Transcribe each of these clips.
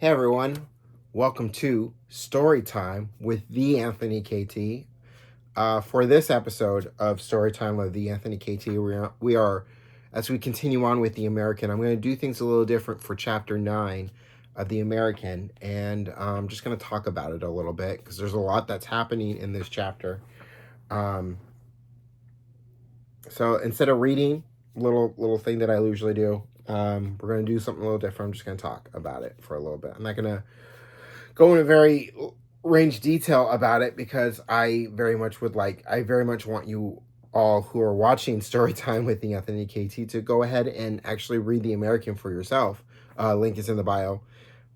Hey everyone, welcome to Story Time with the Anthony KT. For this episode of Story Time with the Anthony KT, as we continue on with the American, I'm going to do things a little different for Chapter 9 of the American, and I'm just going to talk about it a little bit because there's a lot that's happening in this chapter. So instead of reading, little thing that I usually do, we're going to do something a little different. I'm just going to talk about it for a little bit. I'm not going to go into very range detail about it because I very much want you all who are watching Storytime with the Anthony KT to go ahead and actually read The American for yourself. Link is in the bio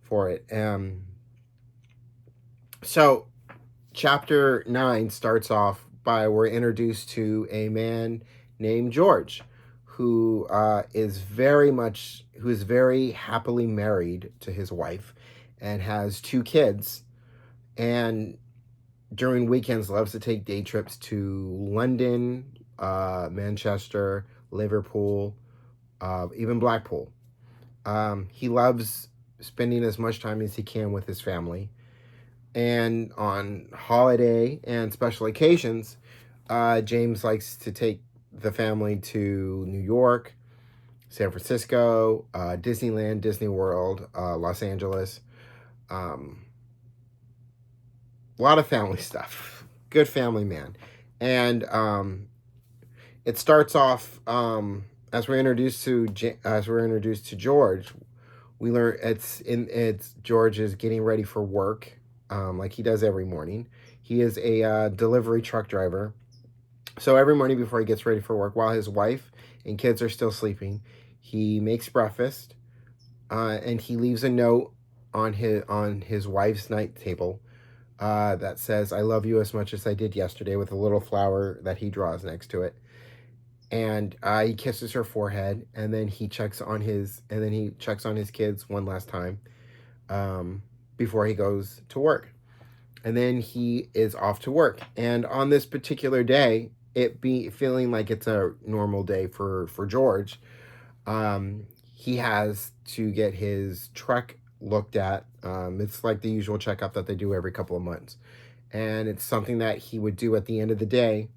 for it. So chapter 9 starts off by we're introduced to a man named George who is very happily married to his wife and has 2 kids, and during weekends loves to take day trips to London, Manchester, Liverpool, even Blackpool. He loves spending as much time as he can with his family, and on holiday and special occasions, James likes to take the family to New York, San Francisco, Disneyland, Disney World, Los Angeles. A lot of family stuff. Good family man. And it starts off as we're introduced to George. We learn it's George is getting ready for work, like he does every morning. He is a delivery truck driver. So every morning before he gets ready for work, while his wife and kids are still sleeping, he makes breakfast, and he leaves a note on his wife's night table that says, "I love you as much as I did yesterday," with a little flower that he draws next to it. And he kisses her forehead, and then he checks on his kids one last time before he goes to work. And then he is off to work. And on this particular day, it be feeling like it's a normal day for George, he has to get his truck looked at. It's like the usual checkup that they do every couple of months, and it's something that he would do at the end of the day.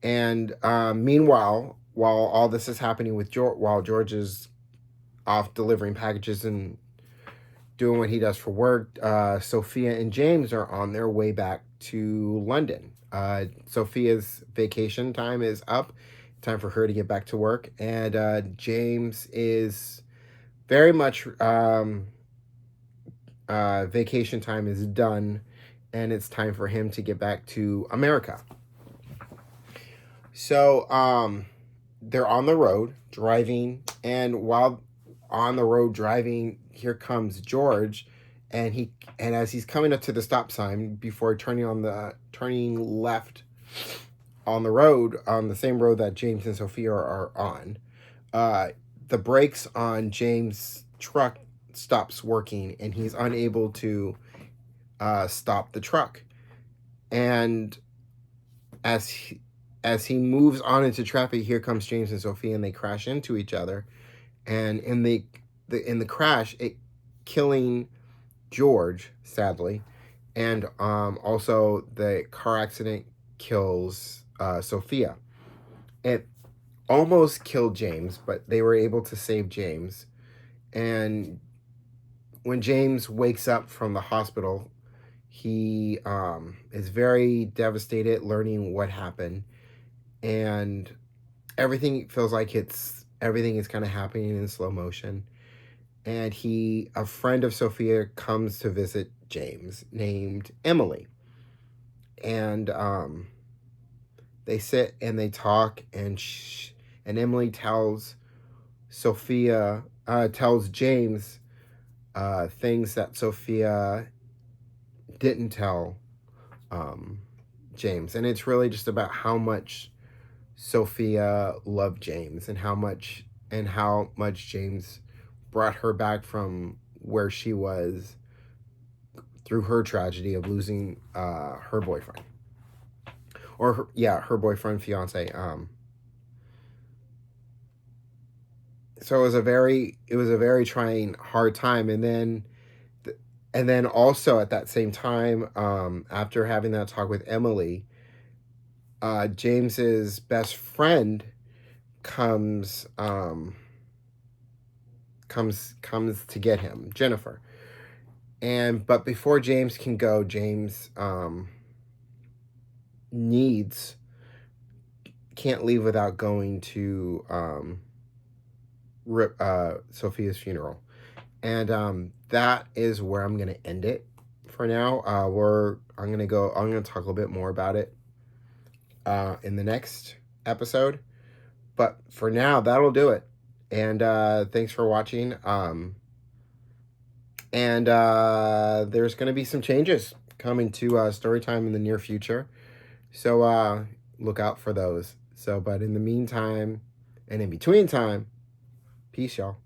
And meanwhile, while all this is happening with while George is off delivering packages and doing what he does for work, Sophia and James are on their way back to London. Sophia's vacation time is up. Time for her to get back to work. And James is very much vacation time is done, and it's time for him to get back to America. So they're on the road driving, and while on the road driving, here comes George, and as he's coming up to the stop sign before turning left on the road, on the same road that James and Sophia are on, the brakes on James' truck stops working, and he's unable to stop the truck. And as he moves on into traffic, here comes James and Sophia, and they crash into each other. And in the crash, it killing George, sadly, and also the car accident kills Sophia. It almost killed James, but they were able to save James. And when James wakes up from the hospital, he is very devastated learning what happened, and everything feels like everything is kind of happening in slow motion. And a friend of Sophia comes to visit James named Emily, and they sit and they talk, and Emily tells James things that Sophia didn't tell James. And it's really just about how much Sophia loved James, and how much James brought her back from where she was through her tragedy of losing her boyfriend. Or her boyfriend, fiance. So it was a very trying, hard time. And then And then also at that same time, after having that talk with Emily, James's best friend comes to get him, Jennifer. But before James can go, James can't leave without going to Sophia's funeral. And that is where I'm gonna end it for now. I'm gonna talk a little bit more about it in the next episode. But for now, that'll do it. And thanks for watching. And there's going to be some changes coming to Storytime in the near future. So look out for those. But in the meantime, and in between time, peace, y'all.